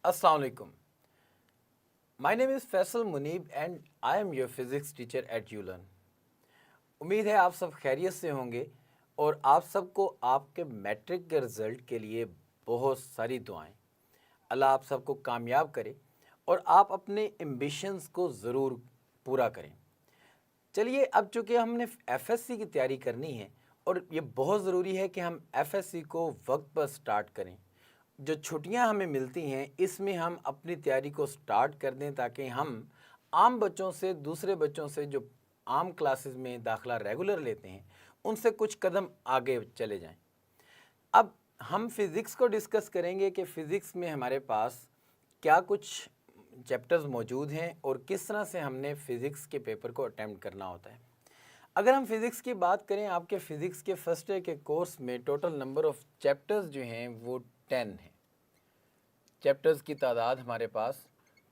Assalamu alaikum. My name is Faisal Munib and I am your physics teacher at ULearn. उम्मीद है आप सब खैरियत से होंगे और आप सबको आपके मैट्रिक के रिज़ल्ट के लिए बहुत सारी दुआएं। अल्लाह आप सबको कामयाब करे और आप अपने एम्बिशंस को ज़रूर पूरा करें। चलिए, अब चूँकि हमने एफएससी की तैयारी करनी है और ये बहुत ज़रूरी है कि हम एफएससी को वक्त पर स्टार्ट करें। जो छुट्टियां हमें मिलती हैं इसमें हम अपनी तैयारी को स्टार्ट कर दें ताकि हम आम बच्चों से, दूसरे बच्चों से जो आम क्लासेस में दाखिला रेगुलर लेते हैं उनसे कुछ कदम आगे चले जाएं। अब हम फिज़िक्स को डिस्कस करेंगे कि फ़िज़िक्स में हमारे पास क्या कुछ चैप्टर्स मौजूद हैं और किस तरह से हमने फ़िज़िक्स के पेपर को अटैम्प्ट करना होता है। अगर हम फिज़िक्स की बात करें, आपके फ़िज़िक्स के फर्स्ट ईयर के कोर्स में टोटल नंबर ऑफ़ चैप्टर्स जो हैं वो 10 हैं। चैप्टर्स की तादाद हमारे पास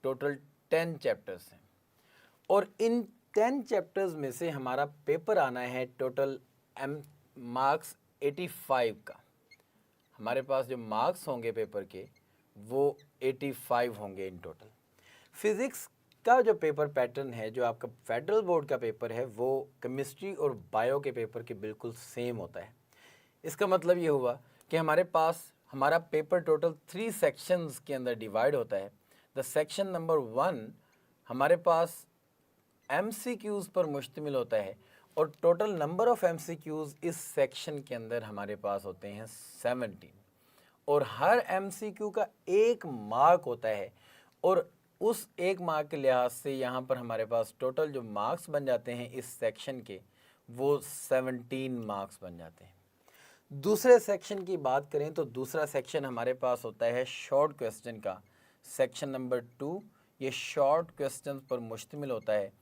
टोटल 10 चैप्टर्स हैं और इन 10 चैप्टर्स में से हमारा पेपर आना है टोटल मार्क्स 85 का। हमारे पास जो मार्क्स होंगे पेपर के वो 85 होंगे इन टोटल। फिज़िक्स का जो पेपर पैटर्न है, जो आपका फेडरल बोर्ड का पेपर है, वो केमिस्ट्री और बायो के पेपर के बिल्कुल सेम होता है। इसका मतलब ये हुआ कि हमारे पास हमारा पेपर टोटल 3 सेक्शंस के अंदर डिवाइड होता है। द सेक्शन नंबर 1 हमारे पास एमसीक्यूज़ पर मुश्तमिल होता है और टोटल नंबर ऑफ़ एमसीक्यूज़ इस सेक्शन के अंदर हमारे पास होते हैं 17 और हर एमसीक्यू का 1 मार्क होता है और उस 1 मार्क के लिहाज से यहाँ पर हमारे पास टोटल जो मार्क्स बन जाते हैं इस सेक्शन के वो 17 मार्क्स बन जाते हैं। दूसरे सेक्शन की बात करें तो दूसरा सेक्शन हमारे पास होता है शॉर्ट क्वेश्चन का, सेक्शन नंबर 2। ये शॉर्ट क्वेश्चन पर मुश्तमिल होता है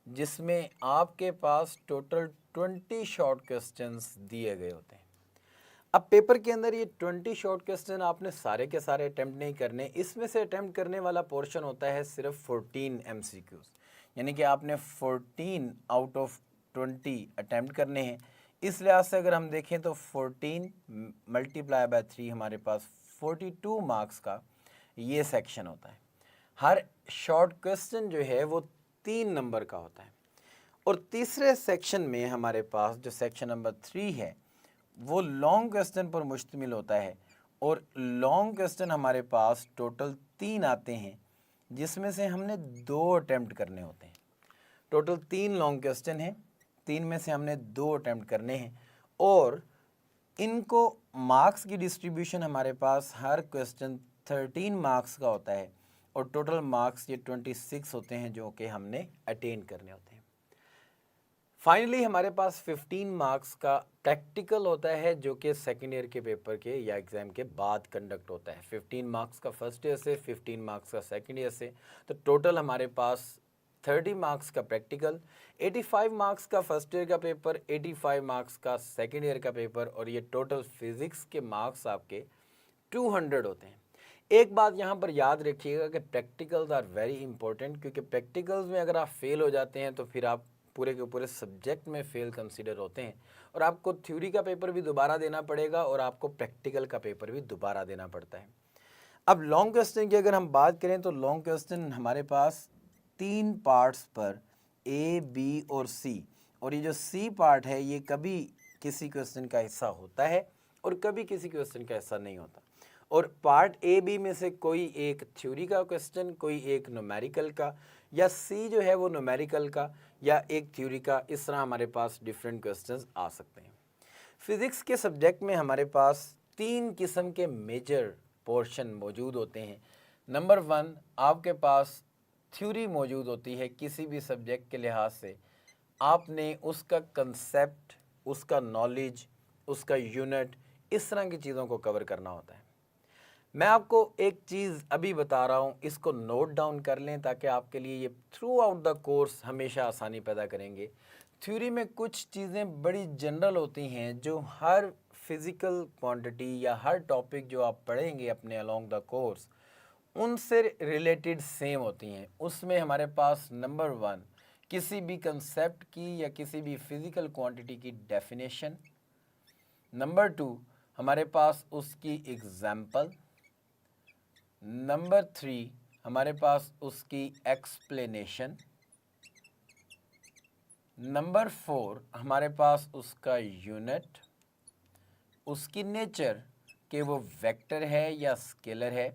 जिसमें आपके पास टोटल 20 शॉर्ट क्वेश्चंस दिए गए होते हैं। अब पेपर के अंदर ये 20 शॉर्ट क्वेश्चन आपने सारे के सारे अटैम्प्ट नहीं करने, इसमें से अटैम्प्ट करने वाला पोर्शन होता है सिर्फ 14 एमसीक्यूज़, यानी कि आपने 14 आउट ऑफ 20 अटैम्प्ट करने हैं। इस लिहाज से अगर हम देखें तो 14 मल्टीप्लाई बाय 3 हमारे पास 42 मार्क्स का ये सेक्शन होता है। हर शॉर्ट क्वेश्चन जो है वो 3 नंबर का होता है और तीसरे सेक्शन में हमारे पास जो सेक्शन नंबर 3 है वो लॉन्ग क्वेश्चन पर मुश्तमिल होता है और लॉन्ग क्वेश्चन हमारे पास टोटल 3 आते हैं जिसमें से हमने 2 अटैम्प्ट करने होते हैं। टोटल 3 लॉन्ग क्वेश्चन हैं, 3 में से हमने 2 अटैम्प्ट करने हैं और इनको मार्क्स की डिस्ट्रीब्यूशन हमारे पास हर क्वेश्चन 13 मार्क्स का होता है और टोटल मार्क्स ये 26 होते हैं जो कि हमने अटेन करने होते हैं। फाइनली हमारे पास 15 मार्क्स का प्रैक्टिकल होता है जो कि सेकेंड ईयर के पेपर के या एग्ज़ाम के बाद कंडक्ट होता है। 15 मार्क्स का फर्स्ट ईयर से, 15 मार्क्स का सेकेंड ईयर से, तो टोटल हमारे पास 30 मार्क्स का प्रैक्टिकल, 85 मार्क्स का फर्स्ट ईयर का पेपर, 85 मार्क्स का सेकेंड ईयर का पेपर और ये टोटल फिज़िक्स के मार्क्स आपके 200 होते हैं। एक बात यहाँ पर याद रखिएगा कि प्रैक्टिकल्स आर वेरी इंपॉर्टेंट, क्योंकि प्रैक्टिकल्स में अगर आप फेल हो जाते हैं तो फिर आप पूरे के पूरे सब्जेक्ट में फेल कंसीडर होते हैं और आपको थ्योरी का पेपर भी दोबारा देना पड़ेगा और आपको प्रैक्टिकल का पेपर भी दोबारा देना पड़ता है। अब लॉन्ग क्वेश्चन की अगर हम बात करें तो लॉन्ग क्वेश्चन हमारे पास 3 पार्ट्स पर ए, बी और सी, और ये जो सी पार्ट है ये कभी किसी क्वेश्चन का हिस्सा होता है और कभी किसी क्वेश्चन का हिस्सा नहीं होता। और पार्ट ए बी में से कोई एक थ्योरी का क्वेश्चन, कोई एक न्यूमेरिकल का, या सी जो है वो न्यूमेरिकल का या एक थ्योरी का, इस तरह हमारे पास डिफरेंट क्वेश्चंस आ सकते हैं। फिज़िक्स के सब्जेक्ट में हमारे पास 3 किस्म के मेजर पोर्शन मौजूद होते हैं। नंबर 1, आपके पास थ्योरी मौजूद होती है। किसी भी सब्जेक्ट के लिहाज से आपने उसका कंसेप्ट, उसका नॉलेज, उसका यूनिट, इस तरह की चीज़ों को कवर करना होता है। मैं आपको एक चीज़ अभी बता रहा हूँ, इसको नोट डाउन कर लें ताकि आपके लिए ये थ्रू आउट द कोर्स हमेशा आसानी पैदा करेंगे। थ्योरी में कुछ चीज़ें बड़ी जनरल होती हैं जो हर फिज़िकल क्वांटिटी या हर टॉपिक जो आप पढ़ेंगे अपने अलोंग द कोर्स उनसे रिलेटेड सेम होती हैं। उसमें हमारे पास नंबर 1 किसी भी कंसेप्ट की या किसी भी फिज़िकल क्वांटिटी की डेफिनेशन, नंबर 2 हमारे पास उसकी एग्जाम्पल, नंबर 3 हमारे पास उसकी एक्सप्लेनेशन, नंबर 4 हमारे पास उसका यूनिट, उसकी नेचर कि वो वेक्टर है या स्केलर है,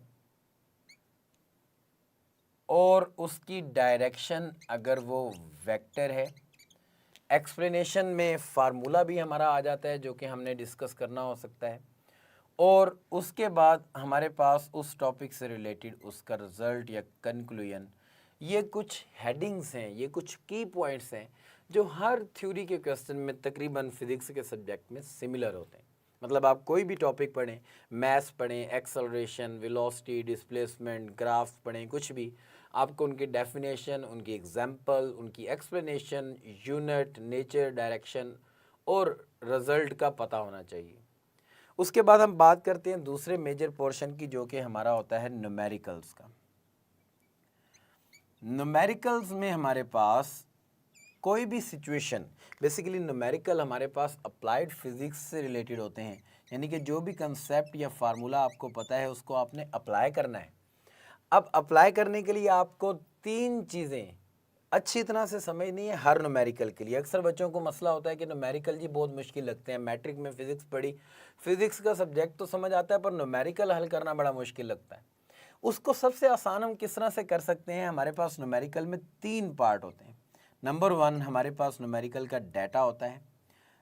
और उसकी डायरेक्शन अगर वो वेक्टर है। एक्सप्लेनेशन में फार्मूला भी हमारा आ जाता है जो कि हमने डिस्कस करना हो सकता है, और उसके बाद हमारे पास उस टॉपिक से रिलेटेड उसका रिजल्ट या कंक्लूजन। ये कुछ हेडिंग्स हैं, ये कुछ की पॉइंट्स हैं जो हर थ्योरी के क्वेश्चन में तकरीबन फिजिक्स के सब्जेक्ट में सिमिलर होते हैं। मतलब आप कोई भी टॉपिक पढ़ें, मैथ्स पढ़ें, एक्सेलरेशन, वेलोसिटी, डिस्प्लेसमेंट, ग्राफ पढ़ें, कुछ भी, आपको उनकी डेफिनेशन, उनकी एग्जांपल, उनकी एक्सप्लेनेशन, यूनिट, नेचर, डायरेक्शन और रिजल्ट का पता होना चाहिए। उसके बाद हम बात करते हैं दूसरे मेजर पोर्शन की, जो कि हमारा होता है न्यूमेरिकल्स का। न्यूमेरिकल्स में हमारे पास कोई भी सिचुएशन, बेसिकली न्यूमेरिकल हमारे पास अप्लाइड फिजिक्स से रिलेटेड होते हैं, यानी कि जो भी कंसेप्ट या फार्मूला आपको पता है उसको आपने अप्लाई करना है। अब अप्लाई करने के लिए आपको 3 चीज़ें अच्छी तरह से समझनी है हर न्यूमेरिकल के लिए। अक्सर बच्चों को मसला होता है कि न्यूमेरिकल जी बहुत मुश्किल लगते हैं, मैट्रिक में फ़िज़िक्स पढ़ी, फ़िज़िक्स का सब्जेक्ट तो समझ आता है पर न्यूमेरिकल हल करना बड़ा मुश्किल लगता है। उसको सबसे आसान हम किस तरह से कर सकते हैं? हमारे पास न्यूमेरिकल में 3 पार्ट होते हैं। नंबर 1 हमारे पास न्यूमेरिकल का डाटा होता है,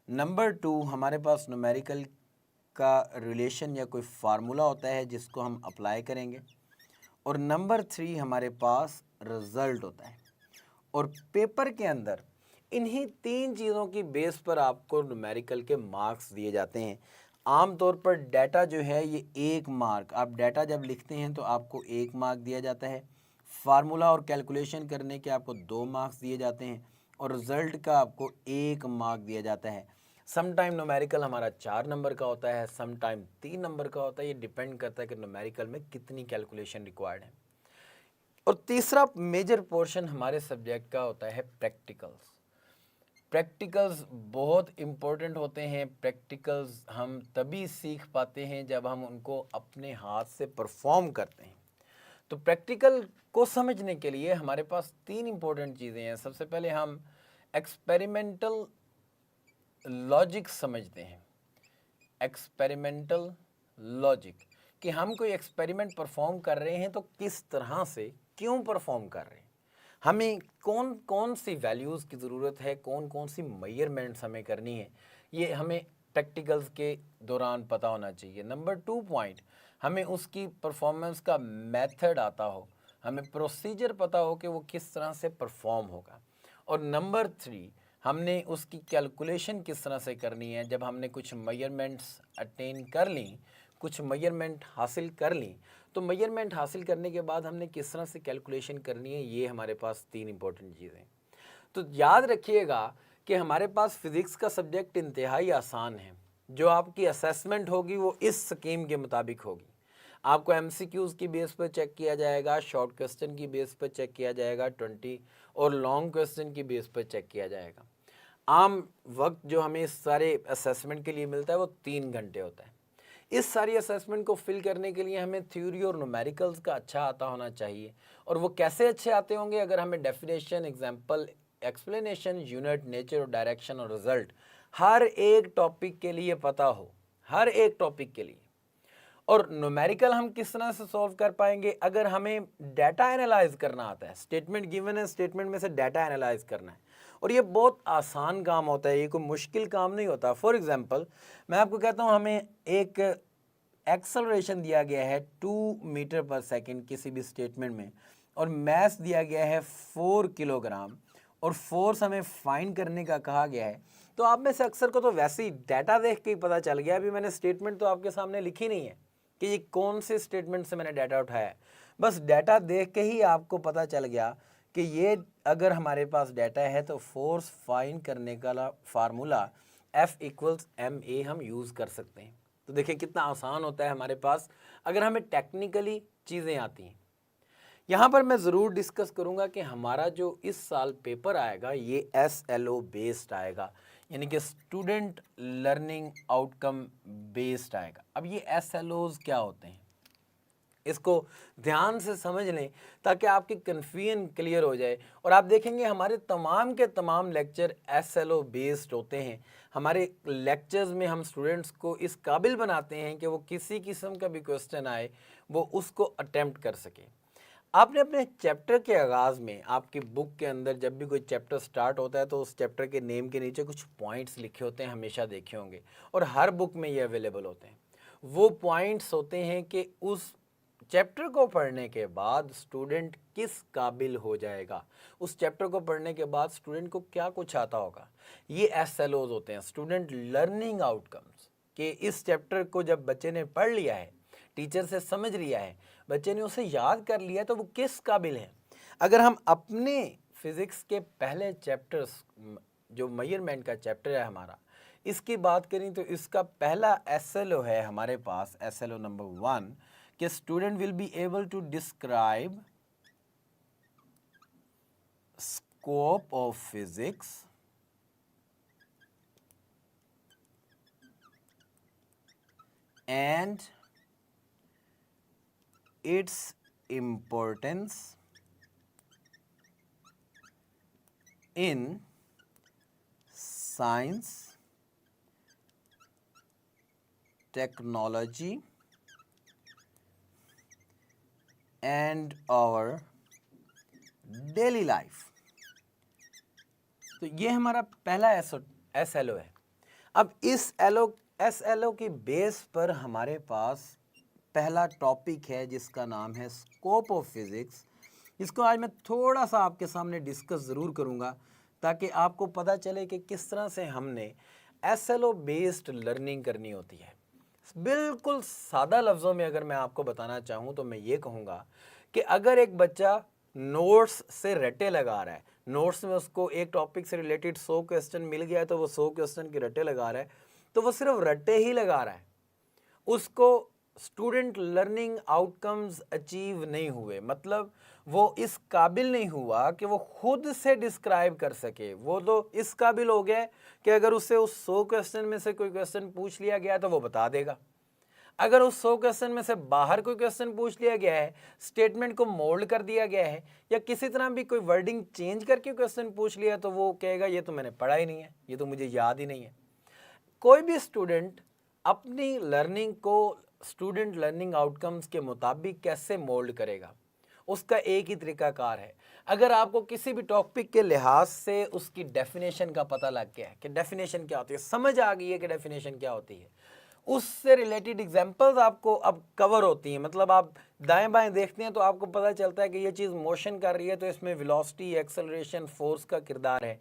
नंबर 2 हमारे पास न्यूमेरिकल का रिलेशन या कोई फार्मूला होता है जिसको हम अप्लाई करेंगे, और नंबर 3 हमारे पास रिजल्ट होता है। और पेपर के अंदर इन्हीं 3 चीज़ों की बेस पर आपको न्यूमेरिकल के मार्क्स दिए जाते हैं। आमतौर पर डाटा जो है ये 1 मार्क, आप डाटा जब लिखते हैं तो आपको 1 मार्क दिया जाता है, फार्मूला और कैलकुलेशन करने के आपको 2 मार्क्स दिए जाते हैं, और रिजल्ट का आपको 1 मार्क दिया जाता है। सम टाइम न्यूमेरिकल हमारा 4 नंबर का होता है, सम टाइम 3 नंबर का होता है, ये डिपेंड करता है कि न्यूमेरिकल में कितनी कैलकुलेशन रिक्वायर्ड है। और तीसरा मेजर पोर्शन हमारे सब्जेक्ट का होता है प्रैक्टिकल्स। प्रैक्टिकल्स बहुत इम्पोर्टेंट होते हैं। प्रैक्टिकल्स हम तभी सीख पाते हैं जब हम उनको अपने हाथ से परफॉर्म करते हैं। तो प्रैक्टिकल को समझने के लिए हमारे पास 3 इम्पोर्टेंट चीज़ें हैं। सबसे पहले हम एक्सपेरिमेंटल लॉजिक समझते हैं। एक्सपेरिमेंटल लॉजिक कि हम कोई एक्सपेरिमेंट परफॉर्म कर रहे हैं तो किस तरह से, क्यों परफॉर्म कर रहे हैं, हमें कौन कौन सी वैल्यूज़ की ज़रूरत है, कौन कौन सी मेजरमेंट्स हमें करनी है, ये हमें प्रैक्टिकल्स के दौरान पता होना चाहिए। नंबर 2 पॉइंट, हमें उसकी परफॉर्मेंस का मेथड आता हो, हमें प्रोसीजर पता हो कि वो किस तरह से परफॉर्म होगा। और नंबर 3, हमने उसकी कैलकुलेशन किस तरह से करनी है। जब हमने कुछ मेजरमेंट्स अटेन कर ली, कुछ मेजरमेंट हासिल कर ली, तो मेजरमेंट हासिल करने के बाद हमने किस तरह से कैलकुलेशन करनी है, ये हमारे पास 3 इंपॉर्टेंट चीज़ें। तो याद रखिएगा कि हमारे पास फिज़िक्स का सब्जेक्ट इंतहाई आसान है। जो आपकी असेसमेंट होगी वो इस स्कीम के मुताबिक होगी। आपको एमसीक्यूज़ की बेस पर चेक किया जाएगा, शॉर्ट क्वेश्चन की बेस पर चेक किया जाएगा 20, और लॉन्ग क्वेश्चन की बेस पर चेक किया जाएगा। आम वक्त जो हमें इस सारे असेसमेंट के लिए मिलता है वो 3 घंटे होता है। इस सारी असेसमेंट को फिल करने के लिए हमें थ्योरी और न्यूमेरिकल्स का अच्छा आता होना चाहिए। और वो कैसे अच्छे आते होंगे? अगर हमें definition, example, explanation, unit, nature और डायरेक्शन और रिजल्ट हर एक टॉपिक के लिए पता हो, हर एक टॉपिक के लिए। और न्यूमेरिकल हम किस तरह से सॉल्व कर पाएंगे? अगर हमें डाटा एनालाइज करना आता है, स्टेटमेंट गिवन है, स्टेटमेंट में से डाटा एनालाइज करना है, और ये बहुत आसान काम होता है, ये कोई मुश्किल काम नहीं होता। फॉर एग्जांपल मैं आपको कहता हूँ, हमें एक एक्सेलरेशन दिया गया है 2 मीटर पर सेकंड किसी भी स्टेटमेंट में, और मास दिया गया है 4 किलोग्राम, और फोर्स हमें फाइंड करने का कहा गया है। तो आप में से अक्सर को तो वैसे ही डाटा देख के ही पता चल गया। अभी मैंने स्टेटमेंट तो आपके सामने लिखी नहीं है कि ये कौन से स्टेटमेंट से मैंने डाटा उठाया है, बस डाटा देख के ही आपको पता चल गया कि ये अगर हमारे पास डाटा है तो फोर्स फाइंड करने का फार्मूला F=ma हम यूज़ कर सकते हैं। तो देखिए कितना आसान होता है हमारे पास अगर हमें टेक्निकली चीज़ें आती हैं। यहाँ पर मैं ज़रूर डिस्कस करूँगा कि हमारा जो इस साल पेपर आएगा ये SLO बेस्ड आएगा, यानी कि स्टूडेंट लर्निंग आउटकम बेस्ड आएगा। अब ये SLOs क्या होते हैं? इसको ध्यान से समझ लें ताकि आपकी कन्फ्यूजन क्लियर हो जाए। और आप देखेंगे हमारे तमाम के तमाम लेक्चर एसएलओ बेस्ड होते हैं। हमारे लेक्चर्स में हम स्टूडेंट्स को इस काबिल बनाते हैं कि वो किसी किस्म का भी क्वेश्चन आए वो उसको अटेम्प्ट कर सकें। आपने अपने चैप्टर के आगाज़ में आपकी बुक के अंदर जब भी कोई चैप्टर स्टार्ट होता है तो उस चैप्टर के नेम के नीचे कुछ पॉइंट्स लिखे होते हैं, हमेशा देखे होंगे, और हर बुक में ये अवेलेबल होते हैं। वो पॉइंट्स होते हैं कि उस चैप्टर को पढ़ने के बाद स्टूडेंट किस काबिल हो जाएगा, उस चैप्टर को पढ़ने के बाद स्टूडेंट को क्या कुछ आता होगा। ये एसएलओज होते हैं, स्टूडेंट लर्निंग आउटकम्स, कि इस चैप्टर को जब बच्चे ने पढ़ लिया है, टीचर से समझ लिया है, बच्चे ने उसे याद कर लिया, तो वो किस काबिल है। अगर हम अपने फिज़िक्स के पहले चैप्टर्स, जो मेजरमेंट का चैप्टर है हमारा, इसकी बात करें तो इसका पहला एसएलओ है हमारे पास, एसएलओ नंबर 1, कि student will be able to describe scope of physics and its importance in science, technology and our daily life। तो ये हमारा पहला एसएलओ है। अब इस एसएलओ की बेस पर हमारे पास पहला टॉपिक है जिसका नाम है स्कोप ऑफ फिजिक्स। इसको आज मैं थोड़ा सा आपके सामने डिस्कस ज़रूर करूँगा ताकि आपको पता चले कि किस तरह से हमने एसएलओ बेस्ड लर्निंग करनी होती है। बिल्कुल सादा लफ्ज़ों में अगर मैं आपको बताना चाहूँ तो मैं ये कहूँगा कि अगर एक बच्चा नोट्स से रटे लगा रहा है, नोट्स में उसको एक टॉपिक से रिलेटेड 100 क्वेश्चन मिल गया है तो वो 100 क्वेश्चन की रटे लगा रहा है, तो वो सिर्फ रटे ही लगा रहा है, उसको स्टूडेंट लर्निंग आउटकम्स अचीव नहीं हुए। मतलब वो इस काबिल नहीं हुआ कि वो खुद से डिस्क्राइब कर सके। वो तो इस काबिल हो गया कि अगर उससे उस 100 क्वेश्चन में से कोई क्वेश्चन पूछ लिया गया तो वो बता देगा। अगर उस 100 क्वेश्चन में से बाहर कोई क्वेश्चन पूछ लिया गया है, स्टेटमेंट को मोल्ड कर दिया गया है, या किसी तरह भी कोई वर्डिंग चेंज करके क्वेश्चन पूछ लिया, तो वो कहेगा ये तो मैंने पढ़ा ही नहीं है, ये तो मुझे याद ही नहीं है। कोई भी स्टूडेंट अपनी लर्निंग को स्टूडेंट लर्निंग आउटकम्स के मुताबिक कैसे मोल्ड करेगा, उसका एक ही तरीकाकार है। अगर आपको किसी भी टॉपिक के लिहाज से उसकी डेफिनेशन का पता लग गया है कि डेफिनेशन क्या होती है, समझ आ गई है कि डेफिनेशन क्या होती है, उससे रिलेटेड एग्जांपल्स आपको अब कवर होती हैं। मतलब आप दाएं बाएं देखते हैं तो आपको पता चलता है कि ये चीज़ मोशन कर रही है तो इसमें वेलोसिटी, एक्सेलरेशन, फोर्स का किरदार है।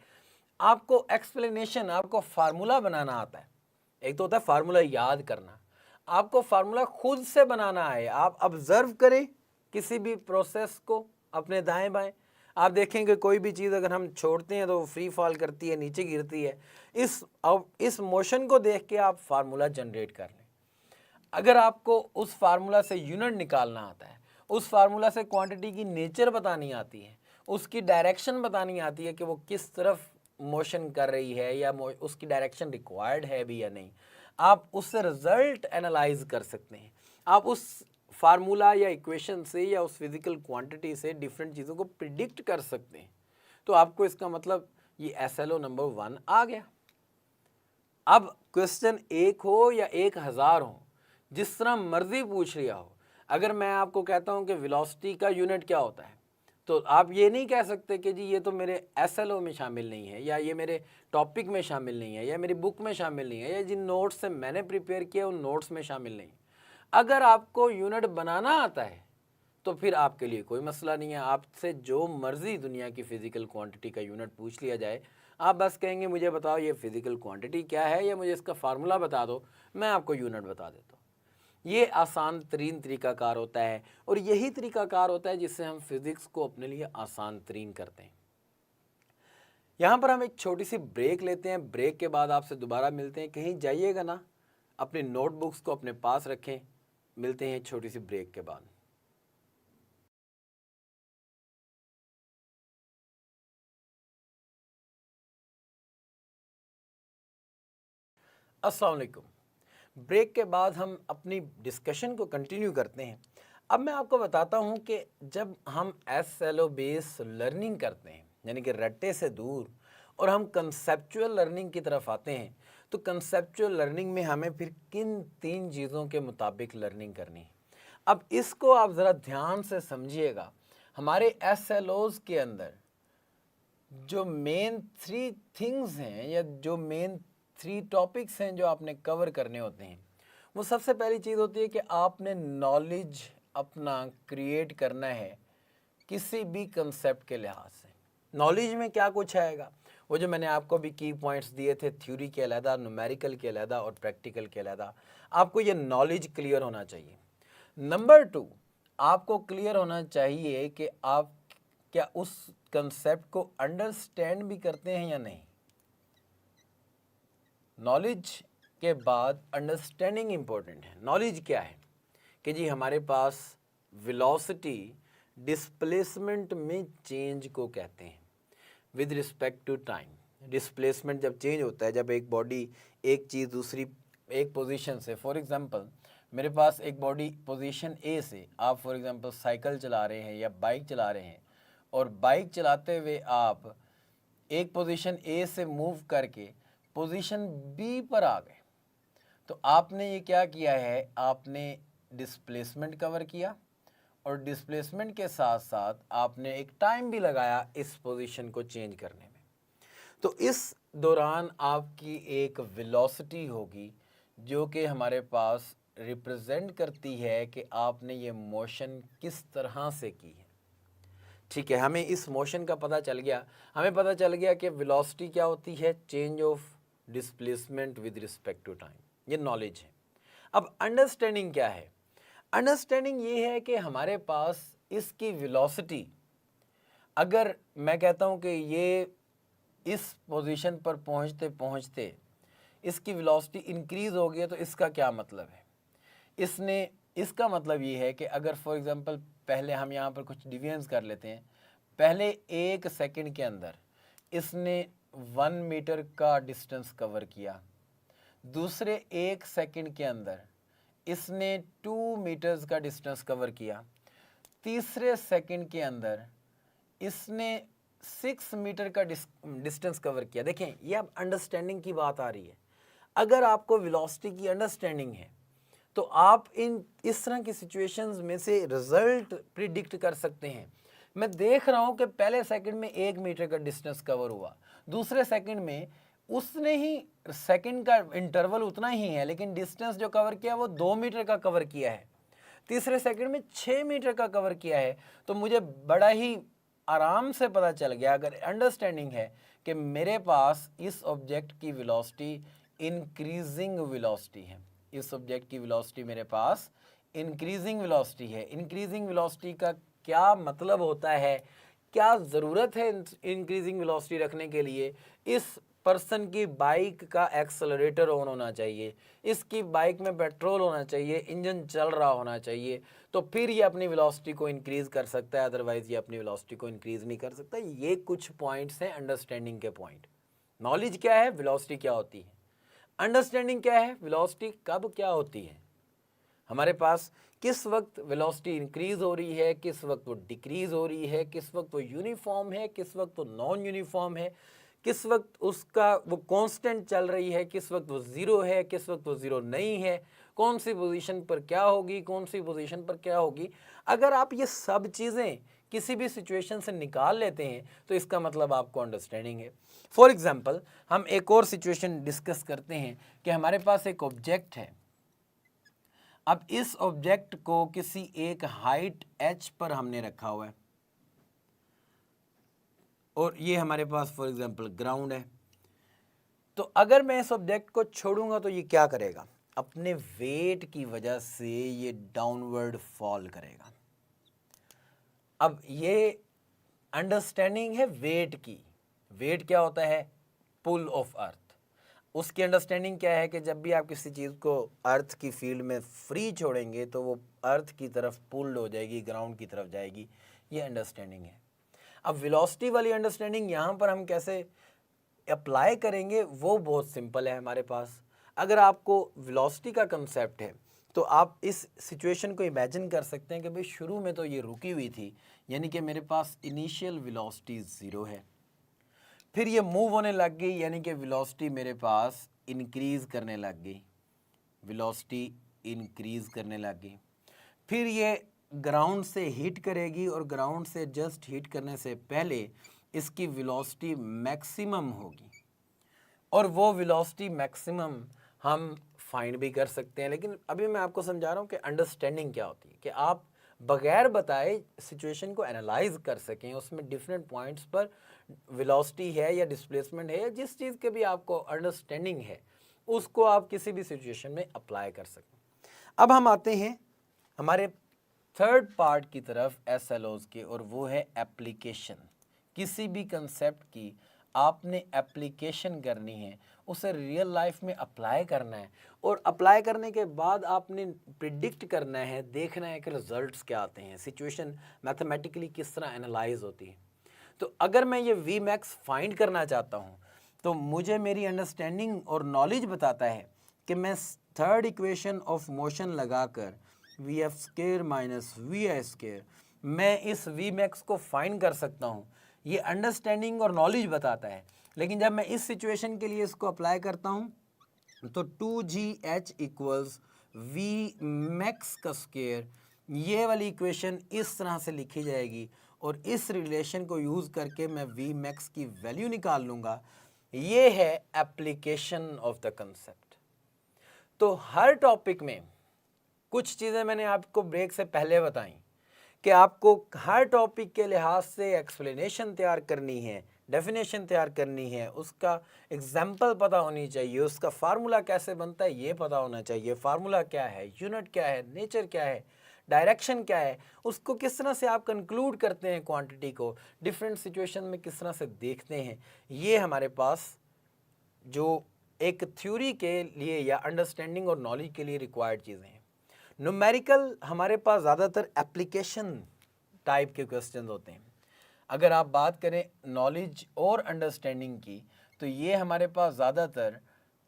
आपको एक्सप्लेनेशन, आपको फार्मूला बनाना आता है। एक तो होता है फार्मूला याद करना, आपको फार्मूला खुद से बनाना है। आप ऑब्जर्व करें किसी भी प्रोसेस को अपने दाएं बाएं, आप देखेंगे कोई भी चीज़ अगर हम छोड़ते हैं तो फ्री फॉल करती है, नीचे गिरती है। इस मोशन को देख के आप फार्मूला जनरेट कर लें। अगर आपको उस फार्मूला से यूनिट निकालना आता है, उस फार्मूला से क्वांटिटी की नेचर बतानी आती है, उसकी डायरेक्शन बतानी आती है कि वो किस तरफ मोशन कर रही है या उसकी डायरेक्शन रिक्वायर्ड है भी या नहीं, आप उससे रिजल्ट एनालाइज कर सकते हैं। आप उस फार्मूला या इक्वेशन से या उस फिजिकल क्वांटिटी से डिफरेंट चीज़ों को प्रिडिक्ट कर सकते हैं। तो आपको इसका मतलब ये एसएलओ नंबर 1 आ गया। अब क्वेश्चन 1 हो या 1000 हो, जिस तरह मर्जी पूछ लिया हो, अगर मैं आपको कहता हूं कि वेलोसिटी का यूनिट क्या होता है, तो आप ये नहीं कह सकते कि जी ये तो मेरे एसएलओ में शामिल नहीं है, या ये मेरे टॉपिक में शामिल नहीं है, या मेरी बुक में शामिल नहीं है, या जिन नोट्स से मैंने प्रिपेयर किया उन नोट्स में शामिल नहीं। अगर आपको यूनिट बनाना आता है तो फिर आपके लिए कोई मसला नहीं है। आपसे जो मर्जी दुनिया की फ़िज़िकल क्वांटिटी का यूनिट पूछ लिया जाए, आप बस कहेंगे मुझे बताओ ये फ़िज़िकल क्वांटिटी क्या है, या मुझे इसका फार्मूला बता दो, मैं आपको यूनिट बता देता हूँ। ये आसान तरीन तरीक़ाकार होता है, और यही तरीक़ाकार होता है जिससे हम फिज़िक्स को अपने लिए आसान तरीन करते हैं। यहाँ पर हम एक छोटी सी ब्रेक लेते हैं। ब्रेक के बाद आपसे दोबारा मिलते हैं। कहीं जाइएगा ना, अपनी नोटबुक्स को अपने पास रखें। मिलते हैं छोटी सी ब्रेक के बाद। अस्सलाम वालेकुम। ब्रेक के बाद हम अपनी डिस्कशन को कंटिन्यू करते हैं। अब मैं आपको बताता हूं कि जब हम SLO बेस लर्निंग करते हैं, यानी कि रट्टे से दूर, और हम कंसेप्चुअल लर्निंग की तरफ आते हैं, तो कंसेप्चुअल लर्निंग में हमें फिर किन 3 चीज़ों के मुताबिक लर्निंग करनी है। अब इसको आप ज़रा ध्यान से समझिएगा। हमारे SLOs के अंदर जो मेन 3 थिंग्स हैं, या जो मेन 3 टॉपिक्स हैं जो आपने कवर करने होते हैं, वो सबसे पहली चीज़ होती है कि आपने नॉलेज अपना क्रिएट करना है किसी भी कंसेप्ट के लिहाज से। नॉलेज में क्या कुछ आएगा, वो जो मैंने आपको भी की पॉइंट्स दिए थे, थ्योरी के अलहदा, न्यूमेरिकल के अलहदा और प्रैक्टिकल के अलहदा, आपको ये नॉलेज क्लियर होना चाहिए। नंबर 2, आपको क्लियर होना चाहिए कि आप क्या उस कंसेप्ट को अंडरस्टैंड भी करते हैं या नहीं। नॉलेज के बाद अंडरस्टैंडिंग इंपॉर्टेंट है। नॉलेज क्या है कि जी हमारे पास वेलोसिटी डिस्प्लेसमेंट में चेंज को कहते हैं with respect to time. Displacement जब चेंज होता है, जब एक बॉडी एक चीज़ दूसरी एक पोजीशन से, फॉर एग्जांपल मेरे पास एक बॉडी पोजीशन ए से, आप फॉर एग्जांपल साइकिल चला रहे हैं या बाइक चला रहे हैं, और बाइक चलाते हुए आप एक पोजीशन ए से मूव करके पोजीशन बी पर आ गए, तो आपने ये क्या किया है, आपने डिस्प्लेसमेंट कवर किया, और डिस्प्लेसमेंट के साथ साथ आपने एक टाइम भी लगाया इस पोजीशन को चेंज करने में। तो इस दौरान आपकी एक वेलोसिटी होगी जो कि हमारे पास रिप्रेजेंट करती है कि आपने ये मोशन किस तरह से की है। ठीक है, हमें इस मोशन का पता चल गया, हमें पता चल गया कि वेलोसिटी क्या होती है, change of displacement with respect to time, ये नॉलेज है। अब अंडरस्टैंडिंग क्या है, अंडरस्टैंडिंग ये है कि हमारे पास इसकी वेलोसिटी, अगर मैं कहता हूँ कि ये इस पोजीशन पर पहुँचते पहुँचते इसकी वेलोसिटी इंक्रीज़ हो गई है, तो इसका क्या मतलब है, इसका मतलब ये है कि अगर फॉर एग्जांपल पहले हम यहाँ पर कुछ डिवीजन कर लेते हैं, पहले 1 सेकंड के अंदर इसने 1 मीटर का डिस्टेंस कवर किया, दूसरे 1 सेकंड के अंदर इसने 2 मीटर्स का डिस्टेंस कवर किया, तीसरे सेकंड के अंदर इसने 6 मीटर का डिस्टेंस कवर किया। देखें, ये अब अंडरस्टैंडिंग की बात आ रही है। अगर आपको वेलोसिटी की अंडरस्टैंडिंग है तो आप इस तरह की सिचुएशंस में से रिजल्ट प्रिडिक्ट कर सकते हैं। मैं देख रहा हूं कि पहले सेकंड में 1 मीटर का डिस्टेंस कवर हुआ, दूसरे सेकंड में उसने ही सेकंड का इंटरवल उतना ही है, लेकिन डिस्टेंस जो कवर किया वो 2 मीटर का कवर किया है, तीसरे सेकंड में 6 मीटर का कवर किया है। तो मुझे बड़ा ही आराम से पता चल गया, अगर अंडरस्टैंडिंग है, कि मेरे पास इस ऑब्जेक्ट की वेलोसिटी इंक्रीजिंग वेलोसिटी है, इस ऑब्जेक्ट की वेलोसिटी मेरे पास इंक्रीजिंग वेलोसिटी है। इंक्रीजिंग वेलोसिटी का क्या मतलब होता है, क्या ज़रूरत है इंक्रीजिंग वेलोसिटी रखने के लिए, इस पर्सन की बाइक का एक्सेलरेटर ऑन होना चाहिए, इसकी बाइक में पेट्रोल होना चाहिए, इंजन चल रहा होना चाहिए, तो फिर ये अपनी वेलोसिटी को इंक्रीज़ कर सकता है, अदरवाइज़ ये अपनी वेलोसिटी को इंक्रीज़ नहीं कर सकता। ये कुछ पॉइंट्स हैं अंडरस्टैंडिंग के पॉइंट। नॉलेज क्या है, वेलोसिटी क्या होती है, अंडरस्टैंडिंग क्या है, वेलोसिटी कब क्या होती है, हमारे पास किस वक्त वेलोसिटी इंक्रीज़ हो रही है, किस वक्त वो डिक्रीज़ हो रही है, किस वक्त वो यूनिफॉर्म है, किस वक्त वो नॉन यूनिफॉर्म है, किस वक्त उसका वो कांस्टेंट चल रही है, किस वक्त वो ज़ीरो है, किस वक्त वो ज़ीरो नहीं है, कौन सी पोजीशन पर क्या होगी, कौन सी पोजीशन पर क्या होगी। अगर आप ये सब चीज़ें किसी भी सिचुएशन से निकाल लेते हैं तो इसका मतलब आपको अंडरस्टैंडिंग है। फॉर एग्जांपल हम एक और सिचुएशन डिस्कस करते हैं कि हमारे पास एक ऑब्जेक्ट है, अब इस ऑब्जेक्ट को किसी एक हाइट h पर हमने रखा हुआ है, और ये हमारे पास फॉर एग्जांपल ग्राउंड है। तो अगर मैं इस ऑब्जेक्ट को छोड़ूंगा तो ये क्या करेगा, अपने वेट की वजह से ये डाउनवर्ड फॉल करेगा। अब ये अंडरस्टैंडिंग है वेट की। वेट क्या होता है, पुल ऑफ अर्थ। उसकी अंडरस्टैंडिंग क्या है कि जब भी आप किसी चीज़ को अर्थ की फील्ड में फ्री छोड़ेंगे तो वो अर्थ की तरफ पुल्ड हो जाएगी, ग्राउंड की तरफ जाएगी। ये अंडरस्टैंडिंग है। अब वेलोसिटी वाली अंडरस्टैंडिंग यहाँ पर हम कैसे अप्लाई करेंगे, वो बहुत सिंपल है हमारे पास। अगर आपको वेलोसिटी का कंसेप्ट है तो आप इस सिचुएशन को इमेजिन कर सकते हैं कि भाई शुरू में तो ये रुकी हुई थी, यानी कि मेरे पास इनिशियल वेलोसिटी 0 है, फिर ये मूव होने लग गई, यानी कि वेलोसिटी मेरे पास इंक्रीज़ करने लग गई, वेलोसिटी इंक्रीज़ करने लग गई। फिर ये ग्राउंड से हिट करेगी और ग्राउंड से जस्ट हिट करने से पहले इसकी वेलोसिटी मैक्सिमम होगी, और वो वेलोसिटी मैक्सिमम हम फाइंड भी कर सकते हैं। लेकिन अभी मैं आपको समझा रहा हूँ कि अंडरस्टैंडिंग क्या होती है, कि आप बगैर बताए सिचुएशन को एनालाइज कर सकें, उसमें डिफरेंट पॉइंट्स पर वेलोसिटी है या डिस्प्लेसमेंट है या जिस चीज़ के भी आपको अंडरस्टैंडिंग है उसको आप किसी भी सिचुएशन में अप्लाई कर सकें। अब हम आते हैं हमारे थर्ड पार्ट की तरफ SLOs के, और वो है एप्लीकेशन। किसी भी कंसेप्ट की आपने एप्लीकेशन करनी है, उसे रियल लाइफ में अप्लाई करना है, और अप्लाई करने के बाद आपने प्रिडिक्ट करना है, देखना है कि रिजल्ट्स क्या आते हैं, सिचुएशन मैथमेटिकली किस तरह एनालाइज होती है। तो अगर मैं ये Vmax फाइंड करना चाहता हूँ तो मुझे मेरी अंडरस्टैंडिंग और नॉलेज बताता है कि मैं थर्ड इक्वेशन ऑफ मोशन लगाकर Vf² माइनस Vi², मैं इस Vmax को फाइंड कर सकता हूँ। ये अंडरस्टैंडिंग और नॉलेज बताता है। लेकिन जब मैं इस सिचुएशन के लिए इसको अप्लाई करता हूँ तो 2GH इक्वल्स Vmax का स्क्वायर, ये वाली इक्वेशन इस तरह से लिखी जाएगी, और इस रिलेशन को यूज़ करके मैं Vmax की वैल्यू निकाल लूँगा। ये है एप्लीकेशन ऑफ द कंसेप्ट। तो हर टॉपिक में कुछ चीज़ें मैंने आपको ब्रेक से पहले बताई कि आपको हर टॉपिक के लिहाज से एक्सप्लेनेशन तैयार करनी है, डेफिनेशन तैयार करनी है, उसका एग्जाम्पल पता होनी चाहिए, उसका फार्मूला कैसे बनता है ये पता होना चाहिए, फार्मूला क्या है, यूनिट क्या है, नेचर क्या है, डायरेक्शन क्या है, उसको किस तरह से आप कंक्लूड करते हैं, क्वांटिटी को डिफरेंट सिचुएशन में किस तरह से देखते हैं, ये हमारे पास जो एक थ्योरी के लिए या अंडरस्टैंडिंग और नॉलेज के लिए रिक्वायर्ड चीज़ें हैं। न्यूमेरिकल हमारे पास ज़्यादातर एप्लीकेशन टाइप के क्वेश्चन होते हैं। अगर आप बात करें नॉलेज और अंडरस्टैंडिंग की, तो ये हमारे पास ज़्यादातर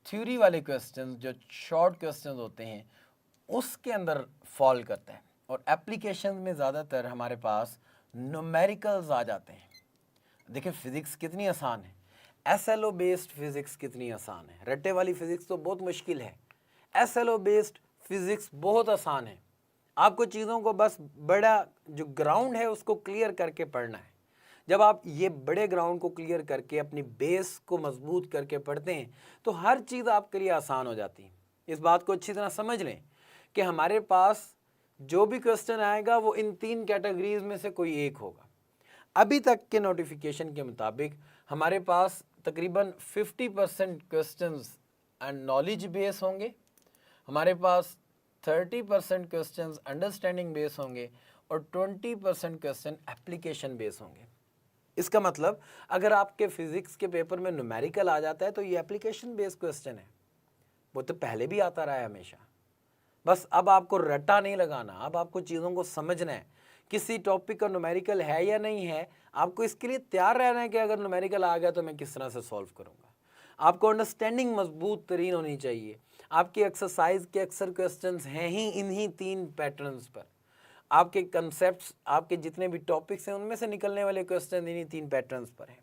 थ्योरी वाले क्वेश्चन जो शॉर्ट क्वेश्चन होते हैं उसके अंदर फॉल करता है, और एप्लीकेशन में ज़्यादातर हमारे पास न्यूमेरिकल्स आ जाते हैं। देखिए फिज़िक्स कितनी आसान है, SLO बेस्ड फिज़िक्स कितनी आसान है। रट्टे वाली फिज़िक्स तो बहुत मुश्किल है, SLO बेस्ड फिज़िक्स बहुत आसान है। आपको चीज़ों को बस बड़ा जो ग्राउंड है उसको क्लियर करके पढ़ना है। जब आप ये बड़े ग्राउंड को क्लियर करके अपनी बेस को मजबूत करके पढ़ते हैं तो हर चीज़ आपके लिए आसान हो जाती है। इस बात को अच्छी तरह समझ लें कि हमारे पास जो भी क्वेश्चन आएगा वो इन 3 कैटेगरीज में से कोई एक होगा। अभी तक के नोटिफिकेशन के मुताबिक हमारे पास तकरीबन 50% क्वेश्चंस एंड नॉलेज बेस होंगे, हमारे पास 30% क्वेश्चंस अंडरस्टैंडिंग बेस होंगे, और 20% क्वेश्चन एप्लीकेशन बेस होंगे। इसका मतलब अगर आपके फिजिक्स के पेपर में न्यूमेरिकल आ जाता है तो ये एप्लीकेशन बेस्ड क्वेश्चन है, वो तो पहले भी आता रहा है हमेशा। बस अब आपको रट्टा नहीं लगाना, अब आपको चीज़ों को समझना है, किसी टॉपिक का न्यूमेरिकल है या नहीं है, आपको इसके लिए तैयार रहना है कि अगर न्यूमेरिकल आ गया तो मैं किस तरह से सॉल्व करूँगा। आपको अंडरस्टैंडिंग मजबूत तरीन होनी चाहिए। आपकी एक्सरसाइज के अक्सर क्वेश्चंस हैं ही इन्हीं 3 पैटर्न्स पर, आपके कंसेप्ट्स, आपके जितने भी टॉपिक्स हैं उनमें से निकलने वाले क्वेश्चन इन्हीं 3 पैटर्न्स पर हैं।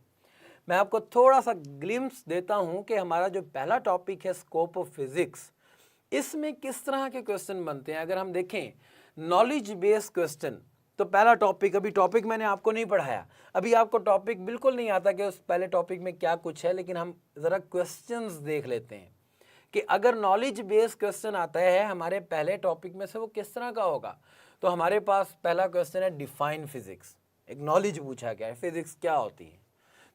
मैं आपको थोड़ा सा ग्लिम्स देता हूं कि हमारा जो पहला टॉपिक है स्कोप ऑफ फिजिक्स, इसमें किस तरह के क्वेश्चन बनते हैं। अगर हम देखें नॉलेज बेस्ड क्वेश्चन, तो पहला टॉपिक, अभी टॉपिक मैंने आपको नहीं पढ़ाया, अभी आपको टॉपिक बिल्कुल नहीं आता कि उस पहले टॉपिक में क्या कुछ है, लेकिन हम ज़रा क्वेश्चंस देख लेते हैं कि अगर नॉलेज बेस्ड क्वेश्चन आता है हमारे पहले टॉपिक में से वो किस तरह का होगा। तो हमारे पास पहला क्वेश्चन है डिफाइन फिजिक्स, एक नॉलेज पूछा गया है फिजिक्स क्या होती है।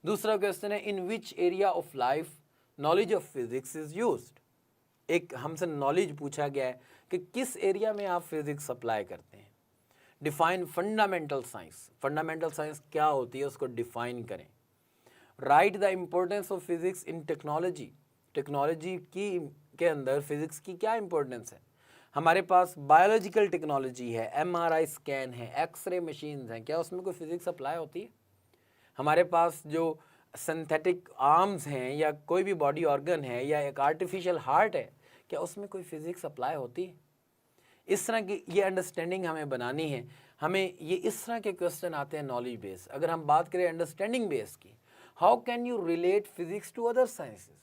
दूसरा क्वेश्चन है in which area of life knowledge of physics is used, एक हमसे नॉलेज पूछा गया है कि किस एरिया में आप फिजिक्स अप्लाई करते हैं। Define fundamental science, fundamental science क्या होती है उसको डिफाइन करें। Right the importance of physics in technology, technology की के अंदर फिजिक्स की क्या इंपॉर्टेंस है। हमारे पास बायोलॉजिकल टेक्नोलॉजी है, MRI स्कैन है, एक्सरे मशीन्स हैं, क्या उसमें कोई फिजिक्स अप्लाई होती है। हमारे पास जो सिंथेटिक आर्म्स हैं या कोई भी बॉडी ऑर्गन है या एक आर्टिफिशियल हार्ट है, क्या उसमें कोई फिजिक्स अप्लाई होती है। इस तरह की ये अंडरस्टैंडिंग हमें बनानी है। हमें ये इस तरह के क्वेश्चन आते हैं नॉलेज बेस। अगर हम बात करें अंडरस्टैंडिंग बेस की, how can you relate physics to other sciences.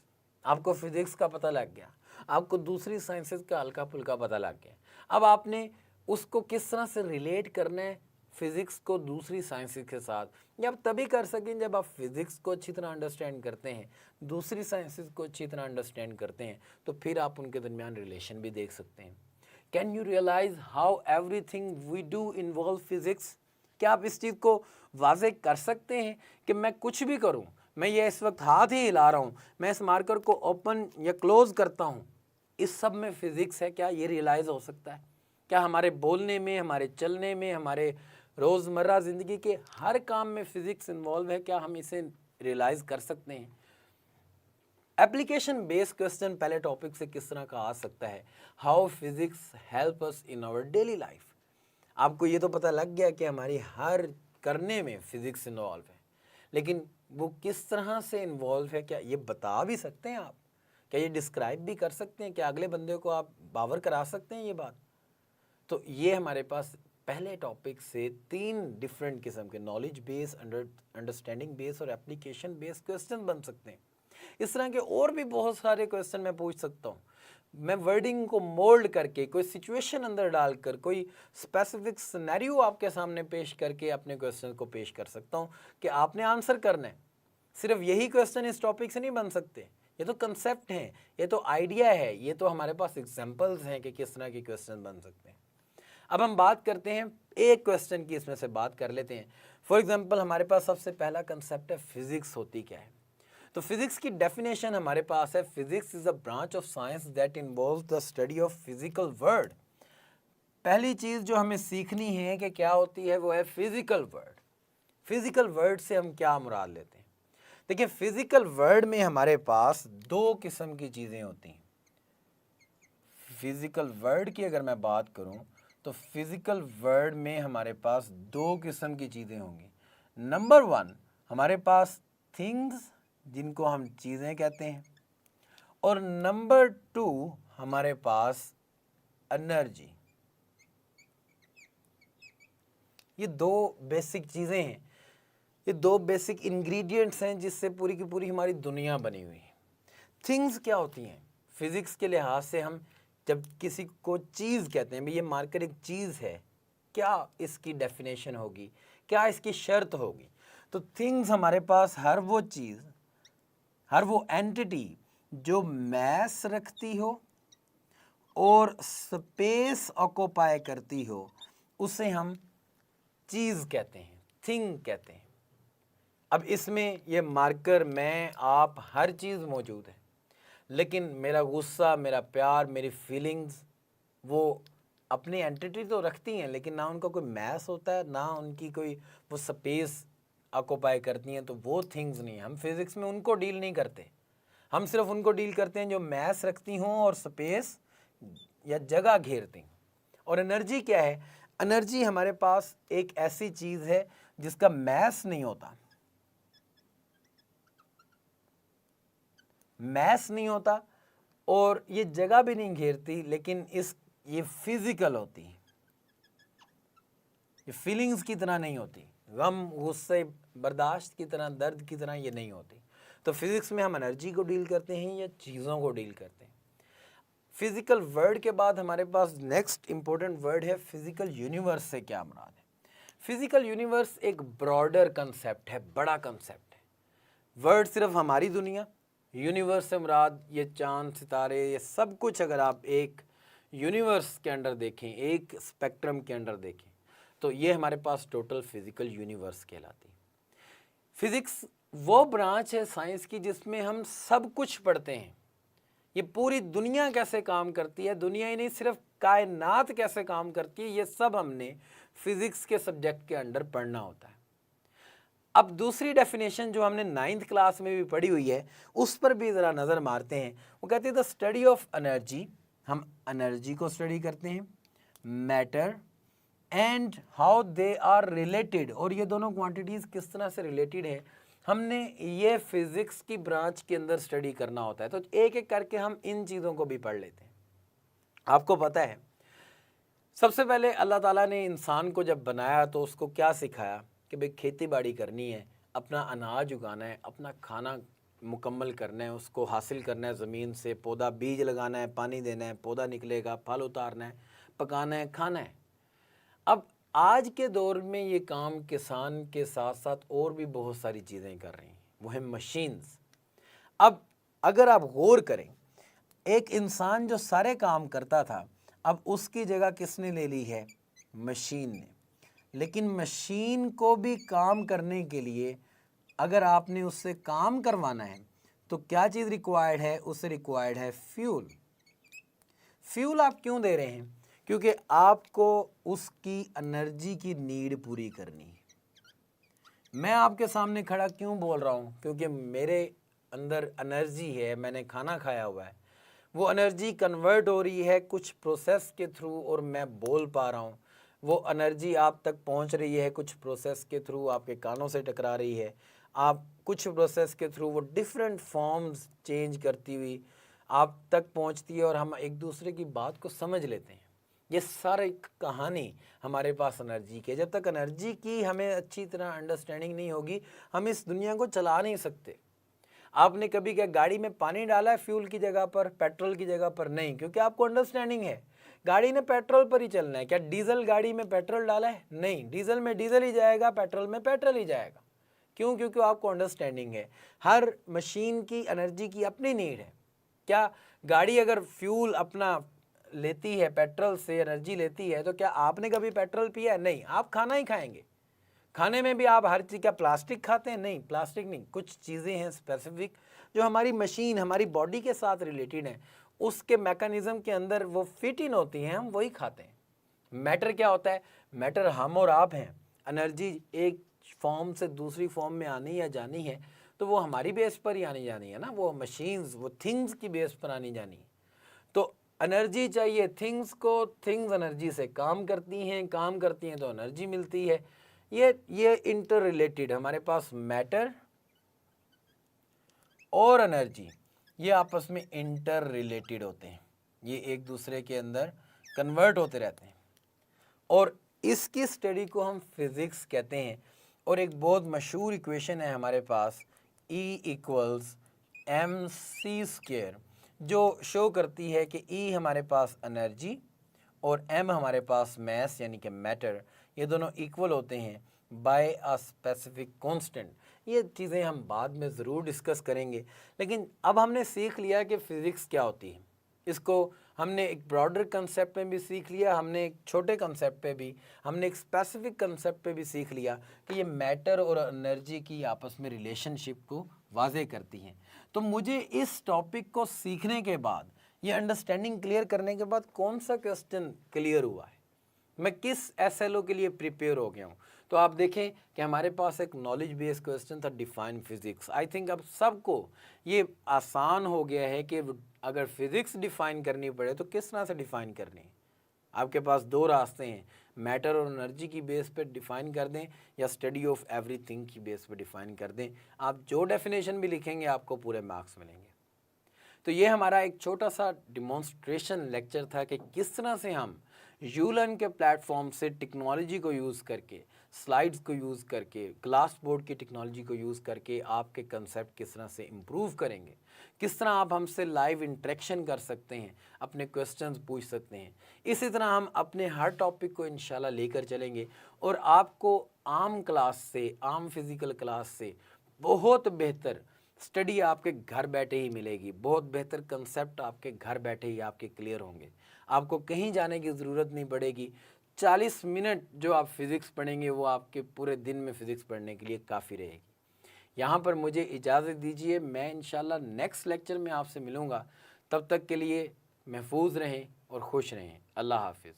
आपको फिजिक्स का पता लग गया, आपको दूसरी साइंसेस का हल्का फुल्का पता लग गया, अब आपने उसको किस तरह से रिलेट करना है फिजिक्स को दूसरी साइंसेस के साथ। ये आप तभी कर सकें जब आप फिजिक्स को अच्छी तरह अंडरस्टैंड करते हैं, दूसरी साइंसेस को अच्छी तरह अंडरस्टैंड करते हैं, तो फिर आप उनके दरमियान रिलेशन भी देख सकते हैं। Can you realise how everything we do involve physics. क्या आप इस चीज़ को वाज़े कर सकते हैं कि मैं कुछ भी करूं, मैं ये इस वक्त हाथ ही हिला रहा हूं, मैं इस मार्कर को ओपन या क्लोज करता हूं, इस सब में फिजिक्स है? क्या ये रियलाइज़ हो सकता है? क्या हमारे बोलने में, हमारे चलने में, हमारे रोज़मर्रा ज़िंदगी के हर काम में फिजिक्स इन्वॉल्व है? क्या हम इसे रियलाइज़ कर सकते हैं? एप्लीकेशन बेस्ड क्वेश्चन पहले टॉपिक से किस तरह का आ सकता है, how physics help us in our daily life. आपको ये तो पता लग गया कि हमारी हर करने में फिजिक्स इन्वॉल्व है, लेकिन वो किस तरह से इन्वॉल्व है, क्या ये बता भी सकते हैं आप? क्या ये डिस्क्राइब भी कर सकते हैं? क्या अगले बंदे को आप बावर करा सकते हैं ये बात? तो ये हमारे पास पहले टॉपिक से 3 डिफरेंट किस्म के नॉलेज बेस, अंडरस्टैंडिंग बेस और एप्लीकेशन बेस्ड क्वेश्चन बन सकते हैं। इस तरह के और भी बहुत सारे क्वेश्चन मैं पूछ सकता हूँ। मैं वर्डिंग को मोल्ड करके, कोई सिचुएशन अंदर डालकर, कोई स्पेसिफिक सिनेरियो आपके सामने पेश करके अपने क्वेश्चन को पेश कर सकता हूँ कि आपने आंसर करना है। सिर्फ यही क्वेश्चन इस टॉपिक से नहीं बन सकते, ये तो कंसेप्ट हैं, ये तो आइडिया है, ये तो हमारे पास एग्जाम्पल्स हैं कि किस तरह के क्वेश्चन बन सकते हैं। अब हम बात करते हैं एक क्वेश्चन की, इसमें से बात कर लेते हैं। फॉर एग्जाम्पल हमारे पास सबसे पहला कंसेप्ट है फिजिक्स होती क्या है। तो फिजिक्स की डेफिनेशन हमारे पास है, physics is a branch of science that involves the study of physical world. पहली चीज जो हमें सीखनी है कि क्या होती है, वो है फिजिकल वर्ल्ड। फिजिकल वर्ल्ड से हम क्या मुराद लेते हैं? देखिए, फिजिकल वर्ल्ड में हमारे पास 2 किस्म की चीजें होती हैं। फिजिकल वर्ल्ड की अगर मैं बात करूं तो फिजिकल वर्ल्ड में हमारे पास 2 किस्म की चीज़ें होंगी। नंबर 1 हमारे पास थिंग्स, जिनको हम चीज़ें कहते हैं, और नंबर 2 हमारे पास एनर्जी। ये 2 बेसिक चीज़ें हैं, ये 2 बेसिक इंग्रेडिएंट्स हैं जिससे पूरी की पूरी हमारी दुनिया बनी हुई है। थिंग्स क्या होती हैं फिजिक्स के लिहाज से? हम जब किसी को चीज़ कहते हैं, भाई ये मार्कर एक चीज़ है, क्या इसकी डेफिनेशन होगी, क्या इसकी शर्त होगी? तो थिंग्स हमारे पास हर वो चीज़, हर वो एंटिटी जो मैस रखती हो और स्पेस ऑक्यूपाई करती हो, उसे हम चीज़ कहते हैं, थिंग कहते हैं। अब इसमें ये मार्कर, मैं, आप, हर चीज़ मौजूद है, लेकिन मेरा गुस्सा, मेरा प्यार, मेरी फीलिंग्स, वो अपनी एंटिटी तो रखती हैं, लेकिन ना उनका कोई मैस होता है, ना उनकी कोई वो स्पेस ऑक्यूपाई करती हैं, तो वो थिंग्स नहीं है। हम फिज़िक्स में उनको डील नहीं करते, हम सिर्फ उनको डील करते हैं जो मैस रखती हों और स्पेस या जगह घेरती। और एनर्जी क्या है? एनर्जी हमारे पास एक ऐसी चीज़ है जिसका मैस नहीं होता, मैस नहीं होता और ये जगह भी नहीं घेरती, लेकिन ये फिजिकल होती है, ये फीलिंग्स की तरह नहीं होती, गम, गुस्से, बर्दाश्त की तरह, दर्द की तरह ये नहीं होती। तो फिजिक्स में हम एनर्जी को डील करते हैं या चीज़ों को डील करते हैं। फिजिकल वर्ल्ड के बाद हमारे पास नेक्स्ट इंपॉर्टेंट वर्ड है फिजिकल यूनिवर्स। से क्या मुराद है? फिजिकल यूनिवर्स एक ब्रॉडर कंसेप्ट है, बड़ा कंसेप्ट है। वर्ड सिर्फ हमारी दुनिया, यूनिवर्स से मुराद ये चांद, सितारे, ये सब कुछ अगर आप एक यूनिवर्स के अंडर देखें, एक स्पेक्ट्रम के अंडर देखें, तो ये हमारे पास टोटल फिजिकल यूनिवर्स कहलाती है। फिजिक्स वो ब्रांच है साइंस की जिसमें हम सब कुछ पढ़ते हैं। ये पूरी दुनिया कैसे काम करती है, दुनिया ही नहीं, सिर्फ कायनात कैसे काम करती है, ये सब हमने फिजिक्स के सब्जेक्ट के अंडर पढ़ना होता है। अब दूसरी डेफिनेशन जो हमने 9th क्लास में भी पढ़ी हुई है, उस पर भी ज़रा नज़र मारते हैं। वो कहते हैं द स्टडी ऑफ एनर्जी। हम एनर्जी को स्टडी करते हैं, matter and how they are related, और ये दोनों क्वांटिटीज़ किस तरह से रिलेटेड है, हमने ये फिज़िक्स की ब्रांच के अंदर स्टडी करना होता है। तो एक एक करके हम इन चीज़ों को भी पढ़ लेते हैं। आपको पता है सबसे पहले अल्लाह ताला ने इंसान को जब बनाया तो उसको क्या सिखाया कि भाई खेती बाड़ी करनी है, अपना अनाज उगाना है, अपना खाना मुकम्मल करना है, उसको हासिल करना है ज़मीन से, पौधा बीज लगाना है, पानी देना है, पौधा निकलेगा, फल उतारना है, पकाना है, खाना है। अब आज के दौर में ये काम किसान के साथ साथ और भी बहुत सारी चीज़ें कर रही हैं, वो है मशीन्स। अब अगर आप गौर करें, एक इंसान जो सारे काम करता था, अब उसकी जगह किसने ले ली है? मशीन ने। लेकिन मशीन को भी काम करने के लिए अगर आपने उससे काम करवाना है तो क्या चीज़ रिक्वायर्ड है? उससे रिक्वायर्ड है फ्यूल। फ्यूल आप क्यों दे रहे हैं? क्योंकि आपको उसकी एनर्जी की नीड पूरी करनी है। मैं आपके सामने खड़ा क्यों बोल रहा हूँ? क्योंकि मेरे अंदर एनर्जी है, मैंने खाना खाया हुआ है, वो एनर्जी कन्वर्ट हो रही है कुछ प्रोसेस के थ्रू और मैं बोल पा रहा हूँ। वो एनर्जी आप तक पहुँच रही है कुछ प्रोसेस के थ्रू, आपके कानों से टकरा रही है, आप कुछ प्रोसेस के थ्रू वो डिफरेंट फॉर्म्स चेंज करती हुई आप तक पहुँचती है और हम एक दूसरे की बात को समझ लेते हैं। ये सारी कहानी हमारे पास एनर्जी की है। जब तक एनर्जी की हमें अच्छी तरह अंडरस्टैंडिंग नहीं होगी, हम इस दुनिया को चला नहीं सकते। आपने कभी क्या गाड़ी में पानी डाला है फ्यूल की जगह पर, पेट्रोल की जगह पर? नहीं, क्योंकि आपको अंडरस्टैंडिंग है गाड़ी ने पेट्रोल पर ही चलना है। क्या डीजल गाड़ी में पेट्रोल डाला है? नहीं, डीजल में डीजल ही जाएगा, पेट्रोल में पेट्रोल ही जाएगा। क्यों? क्योंकि आपको अंडरस्टैंडिंग है। हर मशीन की एनर्जी की अपनी नीड है। क्या गाड़ी अगर फ्यूल अपना लेती है, पेट्रोल से एनर्जी लेती है, तो क्या आपने कभी पेट्रोल पिया है? नहीं, आप खाना ही खाएंगे। खाने में भी आप हर चीज़, क्या प्लास्टिक खाते हैं? नहीं, प्लास्टिक नहीं। कुछ चीज़ें हैं स्पेसिफिक जो हमारी मशीन, हमारी बॉडी के साथ रिलेटेड हैं, उसके मैकेनिज्म के अंदर वो फिट इन होती हैं, हम वही खाते हैं। मैटर क्या होता है? मैटर हम और आप हैं। एनर्जी एक फॉर्म से दूसरी फॉर्म में आनी या जानी है तो वो हमारी बेस पर ही आनी जानी है ना, वो मशीन्स, वो थिंग्स की बेस पर आनी जानी है। तो एनर्जी चाहिए थिंग्स को, थिंग्स एनर्जी से काम करती हैं, काम करती हैं तो एनर्जी मिलती है। ये इंटर रिलेटेड, हमारे पास मैटर और एनर्जी ये आपस में इंटर रिलेटेड होते हैं, ये एक दूसरे के अंदर कन्वर्ट होते रहते हैं और इसकी स्टडी को हम फिज़िक्स कहते हैं। और एक बहुत मशहूर इक्वेशन है हमारे पास, E इक्वल्स mc², जो शो करती है कि E हमारे पास एनर्जी और m हमारे पास मैस यानी कि मैटर, ये दोनों इक्वल होते हैं बाय अ स्पेसिफिक कांस्टेंट। ये चीज़ें हम बाद में ज़रूर डिस्कस करेंगे, लेकिन अब हमने सीख लिया कि फ़िज़िक्स क्या होती है। इसको हमने एक ब्रॉडर कंसेप्ट में भी सीख लिया, हमने एक छोटे कंसेप्ट पे भी, हमने एक स्पेसिफिक कंसेप्ट पे भी सीख लिया कि ये मैटर और एनर्जी की आपस में रिलेशनशिप को वाज़े करती हैं। तो मुझे इस टॉपिक को सीखने के बाद, ये अंडरस्टैंडिंग क्लियर करने के बाद कौन सा क्वेश्चन क्लियर हुआ है, मैं किस एसएलओ के लिए प्रिपेयर हो गया हूँ, तो आप देखें कि हमारे पास एक नॉलेज बेस्ड क्वेश्चन था, डिफाइन फिजिक्स। आई थिंक अब सबको ये आसान हो गया है कि अगर फिजिक्स डिफाइन करनी पड़े तो किस तरह से डिफाइन करनी है। आपके पास दो रास्ते हैं, मैटर और एनर्जी की बेस पे डिफाइन कर दें या स्टडी ऑफ एवरीथिंग की बेस पे डिफाइन कर दें। आप जो डेफिनेशन भी लिखेंगे आपको पूरे मार्क्स मिलेंगे। तो ये हमारा एक छोटा सा डिमॉन्स्ट्रेशन लेक्चर था कि किस तरह से हम यूलर्न के प्लेटफॉर्म से टेक्नोलॉजी को यूज़ करके, स्लाइड्स को यूज़ करके, क्लास बोर्ड की टेक्नोलॉजी को यूज़ करके आपके कंसेप्ट किस तरह से इम्प्रूव करेंगे, किस तरह आप हमसे लाइव इंटरेक्शन कर सकते हैं, अपने क्वेश्चंस पूछ सकते हैं। इसी तरह हम अपने हर टॉपिक को इंशाल्लाह लेकर चलेंगे और आपको आम क्लास से, आम फिज़िकल क्लास से बहुत बेहतर स्टडी आपके घर बैठे ही मिलेगी, बहुत बेहतर कंसेप्ट आपके घर बैठे ही आपके क्लियर होंगे। आपको कहीं जाने की ज़रूरत नहीं पड़ेगी। 40 मिनट जो आप फिज़िक्स पढ़ेंगे वो आपके पूरे दिन में फ़िज़िक्स पढ़ने के लिए काफ़ी रहेगी। यहाँ पर मुझे इजाज़त दीजिए, मैं इंशाल्लाह नेक्स्ट लेक्चर में आपसे मिलूँगा। तब तक के लिए महफूज रहें और खुश रहें। अल्लाह हाफिज़।